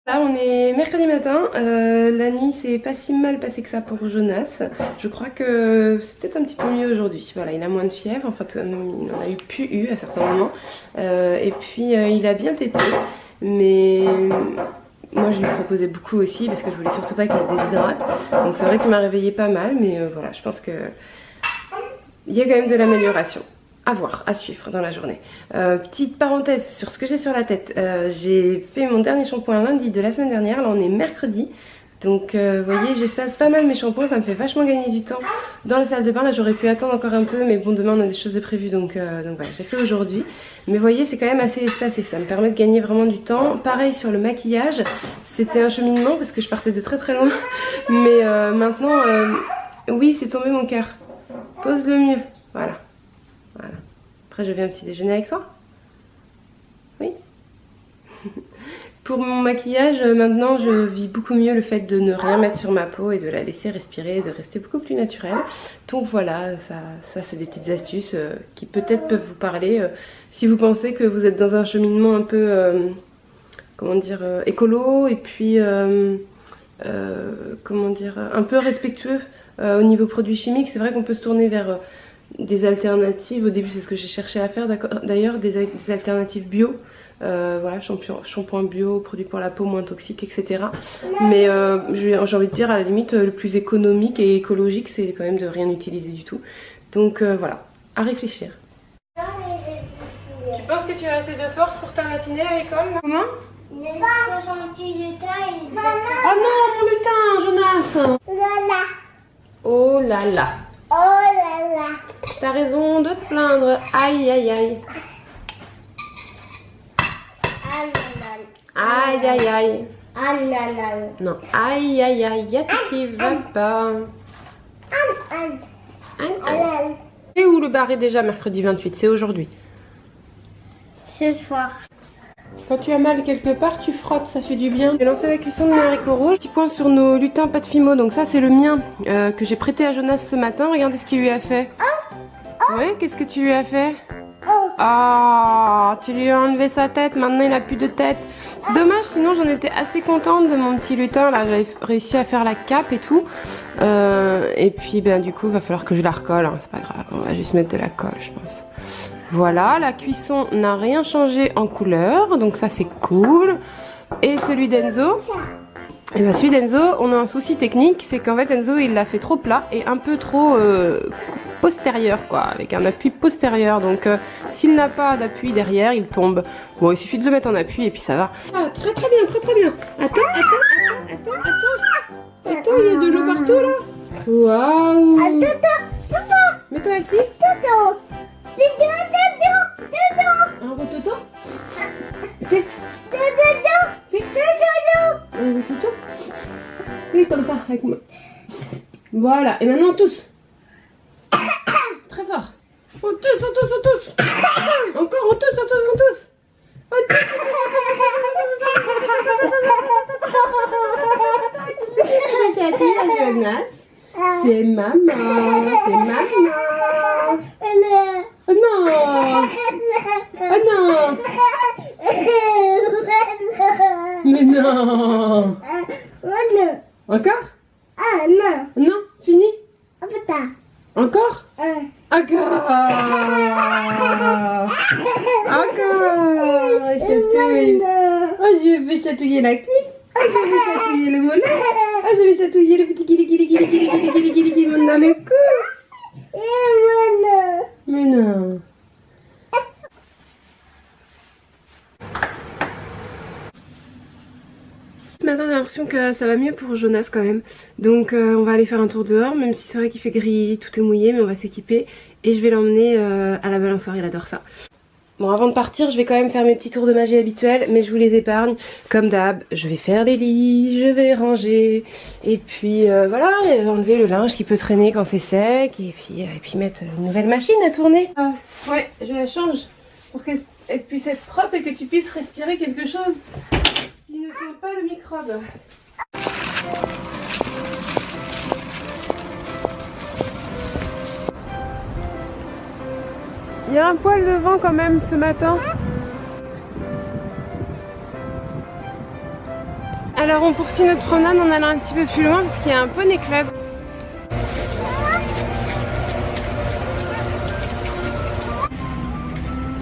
Là on est mercredi matin, la nuit c'est pas si mal passé que ça pour Jonas. Je crois que c'est peut-être un petit peu mieux aujourd'hui. Voilà, il a moins de fièvre, enfin il en a eu à certains moments. Et puis il a bien tété, mais moi je lui proposais beaucoup aussi parce que je voulais surtout pas qu'il se déshydrate. Donc c'est vrai qu'il m'a réveillé pas mal, mais voilà, je pense que il y a quand même de l'amélioration. À voir, à suivre dans la journée. Petite parenthèse sur ce que j'ai sur la tête. J'ai fait mon dernier shampoing lundi de la semaine dernière. Là on est mercredi. Donc vous voyez, j'espace pas mal mes shampoings. Ça me fait vachement gagner du temps dans la salle de bain. Là j'aurais pu attendre encore un peu. Mais bon, demain on a des choses de prévues. Donc voilà, j'ai fait aujourd'hui. Mais vous voyez, c'est quand même assez espacé. Ça me permet de gagner vraiment du temps. Pareil sur le maquillage. C'était un cheminement parce que je partais de très très loin. Mais maintenant, oui, c'est tombé mon cœur. Pose le mieux. Voilà. Voilà. Après je viens un petit déjeuner avec toi. Oui. Pour mon maquillage, maintenant je vis beaucoup mieux le fait de ne rien mettre sur ma peau et de la laisser respirer, de rester beaucoup plus naturelle. Donc voilà, ça c'est des petites astuces qui peut-être peuvent vous parler si vous pensez que vous êtes dans un cheminement un peu, comment dire, écolo et puis, comment dire, un peu respectueux au niveau produits chimiques. C'est vrai qu'on peut se tourner vers des alternatives. Au début c'est ce que j'ai cherché à faire d'ailleurs, des alternatives bio, voilà, shampoing bio, produits pour la peau moins toxiques, etc. Mais j'ai envie de dire à la limite le plus économique et écologique c'est quand même de rien utiliser du tout. Donc voilà, à réfléchir. Tu penses que tu as assez de force pour ta matinée à l'école? Comment? Oh non, mon lutin, Jonas! Oh là là! Oh là là! T'as raison de te plaindre. Aïe aïe aïe. Aïe aïe aïe. Non, aïe aïe aïe, y'a tout qui va pas. Et où le bar est déjà mercredi 28? C'est aujourd'hui. Ce soir. Quand tu as mal quelque part, tu frottes, ça fait du bien. J'ai lancé la cuisson de mes haricots rouges. Petit point sur nos lutins pâte fimo. Donc ça c'est le mien que j'ai prêté à Jonas ce matin. Regardez ce qu'il lui a fait. Oui, qu'est-ce que tu lui as fait? Ah, tu lui as enlevé sa tête, maintenant il a plus de tête. C'est dommage, sinon j'en étais assez contente de mon petit lutin. Là j'avais réussi à faire la cape et tout. Et puis ben du coup il va falloir que je la recolle, hein. C'est pas grave, on va juste mettre de la colle je pense. Voilà, la cuisson n'a rien changé en couleur, donc ça c'est cool. Et celui d'Enzo, et bien celui d'Enzo, on a un souci technique, c'est qu'en fait Enzo il l'a fait trop plat et un peu trop postérieur quoi, avec un appui postérieur. Donc s'il n'a pas d'appui derrière, il tombe. Bon, il suffit de le mettre en appui et puis ça va. Ah, très très bien, très très bien. Attends, il y a de l'eau partout là. Waouh. Mets-toi assis. Un rototo. Fais. Un rototo. Fais comme ça avec moi. Voilà, et maintenant on tousse. Très fort. On tousse. Encore on tousse. C'est Jonas. C'est maman. Oh non. Mais non. Encore? Non, fini? Encore? Encore. Chatouille. Oh, je vais chatouiller la cuisse. Oh, je vais chatouiller le mollet. Oh, je vais chatouiller le petit guili dans le cou. Mais non. Maintenant j'ai l'impression que ça va mieux pour Jonas quand même. Donc on va aller faire un tour dehors, même si c'est vrai qu'il fait gris, tout est mouillé, mais on va s'équiper. Et je vais l'emmener à la balançoire, il adore ça. Bon, avant de partir, je vais quand même faire mes petits tours de magie habituels, mais je vous les épargne. Comme d'hab, je vais faire les lits, je vais ranger, et puis voilà, enlever le linge qui peut traîner quand c'est sec, et puis mettre une nouvelle machine à tourner. Ouais, je la change pour qu'elle puisse être propre et que tu puisses respirer quelque chose qui ne sent pas le microbe. Il y a un poil de vent quand même ce matin. Alors on poursuit notre promenade en allant un petit peu plus loin parce qu'il y a un poney club.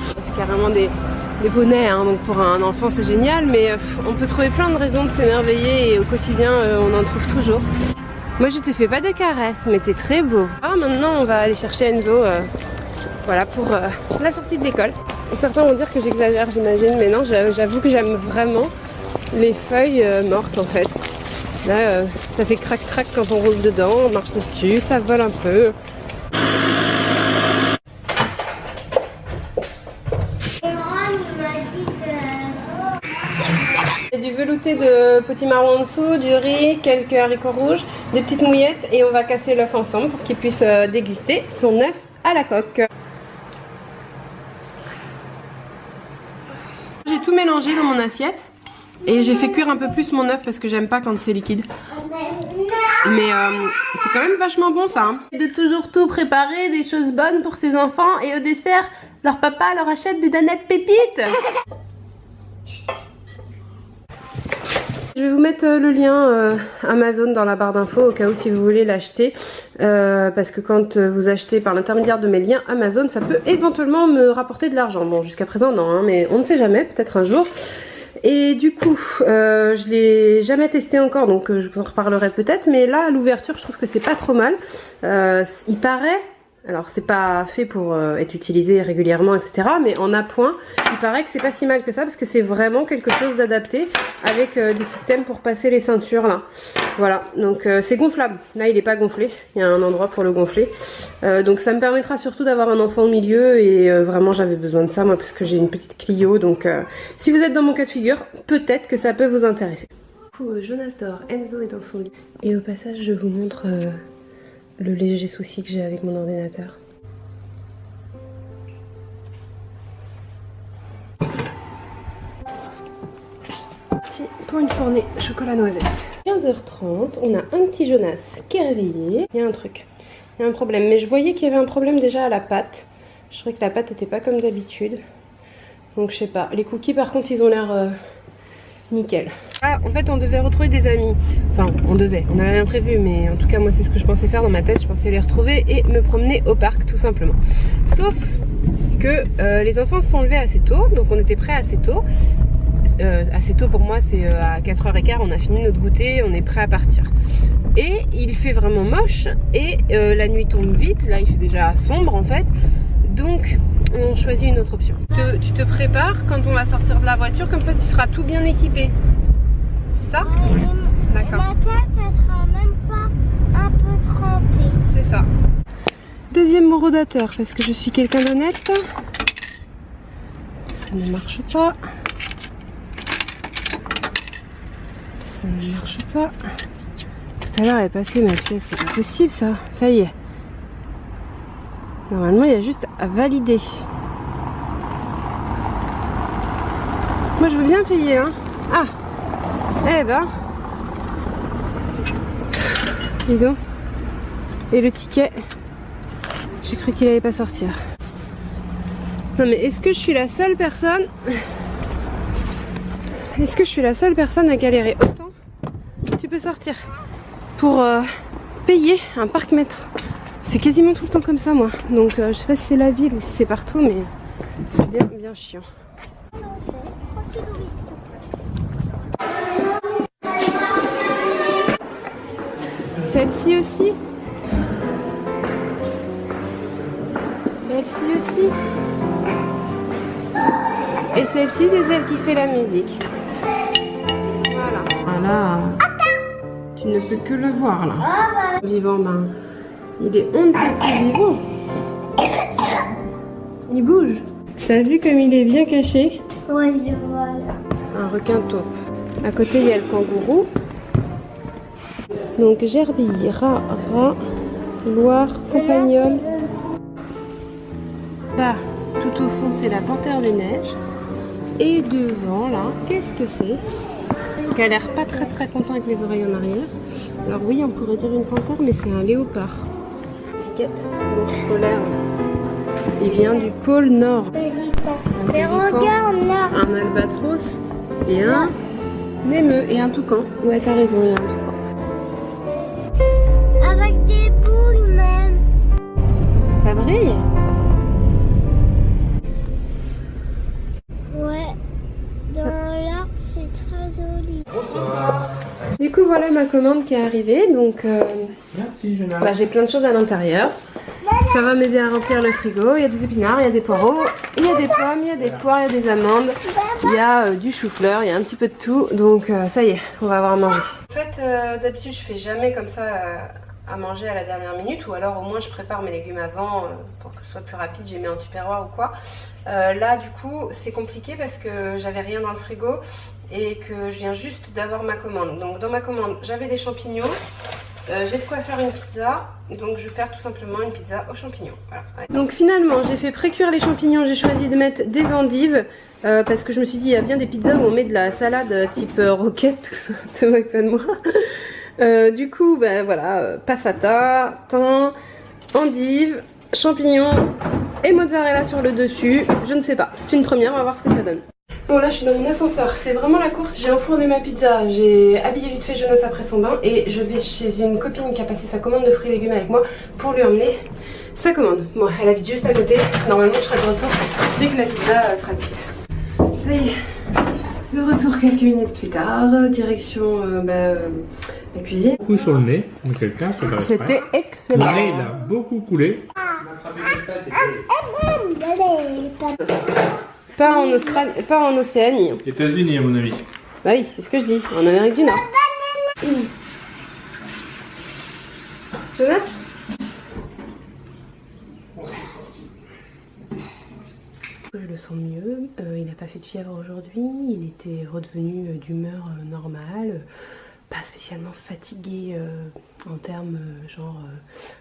C'est carrément des poneys, hein, donc pour un enfant c'est génial, mais on peut trouver plein de raisons de s'émerveiller et au quotidien on en trouve toujours. Moi je te fais pas de caresses, mais t'es très beau. Ah, maintenant on va aller chercher Enzo voilà, pour la sortie de l'école. Certains vont dire que j'exagère, j'imagine, mais non, j'avoue que j'aime vraiment les feuilles mortes en fait. Là ça fait crac crac quand on roule dedans, on marche dessus, ça vole un peu. Il y a du velouté de petits marrons en dessous, du riz, quelques haricots rouges, des petites mouillettes et on va casser l'œuf ensemble pour qu'il puisse déguster son œuf à la coque. J'ai tout mélangé dans mon assiette et j'ai fait cuire un peu plus mon œuf parce que j'aime pas quand c'est liquide. Mais c'est quand même vachement bon ça. Hein. De toujours tout préparer, des choses bonnes pour ses enfants et au dessert, leur papa leur achète des danettes pépites. Je vais vous mettre le lien Amazon dans la barre d'infos au cas où si vous voulez l'acheter parce que quand vous achetez par l'intermédiaire de mes liens Amazon ça peut éventuellement me rapporter de l'argent. Bon jusqu'à présent non hein, mais on ne sait jamais, peut-être un jour. Et du coup je l'ai jamais testé encore donc je vous en reparlerai peut-être, mais là à l'ouverture je trouve que c'est pas trop mal. Il paraît, alors c'est pas fait pour être utilisé régulièrement etc, mais en appoint il paraît que c'est pas si mal que ça parce que c'est vraiment quelque chose d'adapté avec des systèmes pour passer les ceintures là. Voilà, donc c'est gonflable, là il est pas gonflé, il y a un endroit pour le gonfler, donc ça me permettra surtout d'avoir un enfant au milieu et vraiment j'avais besoin de ça moi parce que j'ai une petite Clio, donc si vous êtes dans mon cas de figure peut-être que ça peut vous intéresser. Jonas dort, Enzo est dans son lit et au passage je vous montre le léger souci que j'ai avec mon ordinateur. Pour une fournée chocolat noisette. 15h30, on a un petit Jonas qui est réveillé. Il y a un truc, il y a un problème. Mais je voyais qu'il y avait un problème déjà à la pâte. Je trouvais que la pâte n'était pas comme d'habitude. Donc je sais pas. Les cookies par contre ils ont l'air nickel. Ah, en fait on devait retrouver des amis. Enfin on avait rien prévu, mais en tout cas moi c'est ce que je pensais faire dans ma tête. Je pensais les retrouver et me promener au parc tout simplement. Sauf que les enfants se sont levés assez tôt, donc on était prêts assez tôt. Assez tôt pour moi c'est à 4h15, on a fini notre goûter, on est prêt à partir. Et il fait vraiment moche et la nuit tombe vite, là il fait déjà sombre en fait. Donc on choisit une autre option. Tu te prépares quand on va sortir de la voiture, comme ça tu seras tout bien équipé. C'est ça? D'accord. Ma tête elle sera même pas un peu trempée. C'est ça. Deuxième mot rodateur, parce que je suis quelqu'un d'honnête. Ça ne marche pas. Ça ne marche pas. Tout à l'heure elle est passée ma pièce, c'est pas possible ça. Ça y est. Normalement il y a juste à valider. Moi je veux bien payer hein. Ah. Eh ben. Dis donc. Et le ticket. J'ai cru qu'il allait pas sortir. Non mais est-ce que je suis la seule personne? Est-ce que je suis la seule personne à galérer autant? Tu peux sortir pour payer un parc-mètre. C'est quasiment tout le temps comme ça moi. Donc je sais pas si c'est la ville ou si c'est partout, mais c'est bien chiant. Celle-ci aussi. Celle-ci aussi. Et celle-ci c'est celle qui fait la musique. Voilà. Tu ne peux que le voir là. Vivant, ben, il est honteux plus vivant. Il bouge. T'as vu comme il est bien caché? Ouais, je le vois là. Un requin taupe. À côté il y a le kangourou. Donc gerbille, rat, loire, compagnole. Là, tout au fond c'est la panthère des neiges. Et devant là, qu'est-ce que c'est? Qui a l'air pas très content avec les oreilles en arrière. Alors oui, on pourrait dire une panthère, mais c'est un léopard. Étiquette, l'ours polaire. Il vient du pôle Nord. Mais regarde là. Un albatros et un Une émeu et un toucan. Ouais, t'as raison, il y a un toucan. Avec des boules même. Ça brille? Ouais. Dans l'arbre, c'est très joli. Du coup, voilà ma commande qui est arrivée. Donc, Merci, Jonas. bah, j'ai plein de choses à l'intérieur. Ça va m'aider à remplir le frigo. Il y a des épinards, il y a des poireaux, il y a des pommes, il y a des poires, il y a des amandes, il y a du chou-fleur, il y a un petit peu de tout. Donc ça y est, on va avoir à manger. En fait, d'habitude, je fais jamais comme ça à manger à la dernière minute, ou alors au moins je prépare mes légumes avant pour que ce soit plus rapide. J'ai mis en tupperware ou quoi. Là, du coup, c'est compliqué parce que j'avais rien dans le frigo et que je viens juste d'avoir ma commande. Donc dans ma commande, j'avais des champignons. J'ai de quoi faire une pizza, donc je vais faire tout simplement une pizza aux champignons. Voilà. Donc finalement, j'ai fait pré-cuire les champignons, j'ai choisi de mettre des endives parce que je me suis dit, il y a bien des pizzas où on met de la salade type roquette, tout ça, te moque pas de moi. Du coup, ben voilà, passata, thym, endives, champignons et mozzarella sur le dessus. Je ne sais pas, c'est une première, on va voir ce que ça donne. Bon, là je suis dans mon ascenseur, c'est vraiment la course, j'ai enfourné ma pizza, j'ai habillé vite fait Jonas après son bain et je vais chez une copine qui a passé sa commande de fruits et légumes avec moi pour lui emmener sa commande. Bon, elle habite juste à côté, normalement je serai de retour dès que la pizza sera cuite. Ça y est, de retour quelques minutes plus tard, direction la cuisine. Beaucoup sur le nez de quelqu'un, c'est pas exprès. C'était excellent. Le nez, il a beaucoup coulé. Pas en Australie, pas en Océanie. États-Unis, à mon avis. Bah oui, c'est ce que je dis, en Amérique du Nord. Jonathan ? Je le sens mieux, il n'a pas fait de fièvre aujourd'hui, il était redevenu d'humeur normale, pas spécialement fatigué en termes genre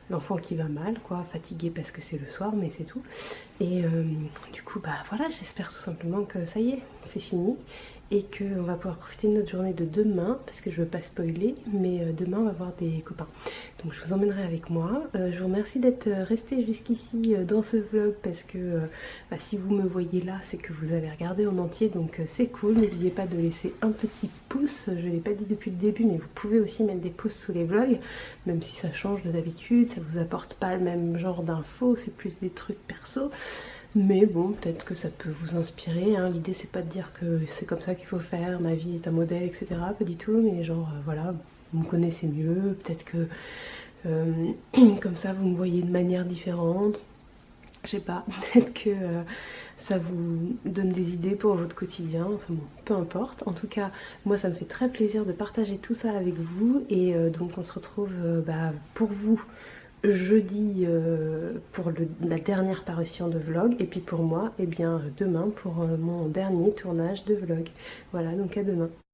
l'enfant qui va mal quoi, fatigué parce que c'est le soir mais c'est tout. Et du coup bah voilà, j'espère tout simplement que ça y est, c'est fini et qu'on va pouvoir profiter de notre journée de demain parce que je veux pas spoiler, mais demain on va voir des copains. Donc je vous emmènerai avec moi. Je vous remercie d'être resté jusqu'ici dans ce vlog parce que bah, si vous me voyez là c'est que vous avez regardé en entier, donc c'est cool. N'oubliez pas de laisser un petit pouce, je l'ai pas dit depuis le début mais vous pouvez aussi mettre des pouces sous les vlogs, même si ça change de d'habitude, ça vous apporte pas le même genre d'infos, c'est plus des trucs perso. Mais bon, peut-être que ça peut vous inspirer, hein. L'idée c'est pas de dire que c'est comme ça qu'il faut faire, ma vie est un modèle, etc. Pas du tout, mais genre voilà, vous me connaissez mieux, peut-être que comme ça vous me voyez de manière différente. Je sais pas, peut-être que ça vous donne des idées pour votre quotidien, enfin bon, peu importe. En tout cas, moi ça me fait très plaisir de partager tout ça avec vous et donc on se retrouve pour vous jeudi pour la dernière parution de vlog et puis pour moi, eh bien demain pour mon dernier tournage de vlog. Voilà, donc à demain.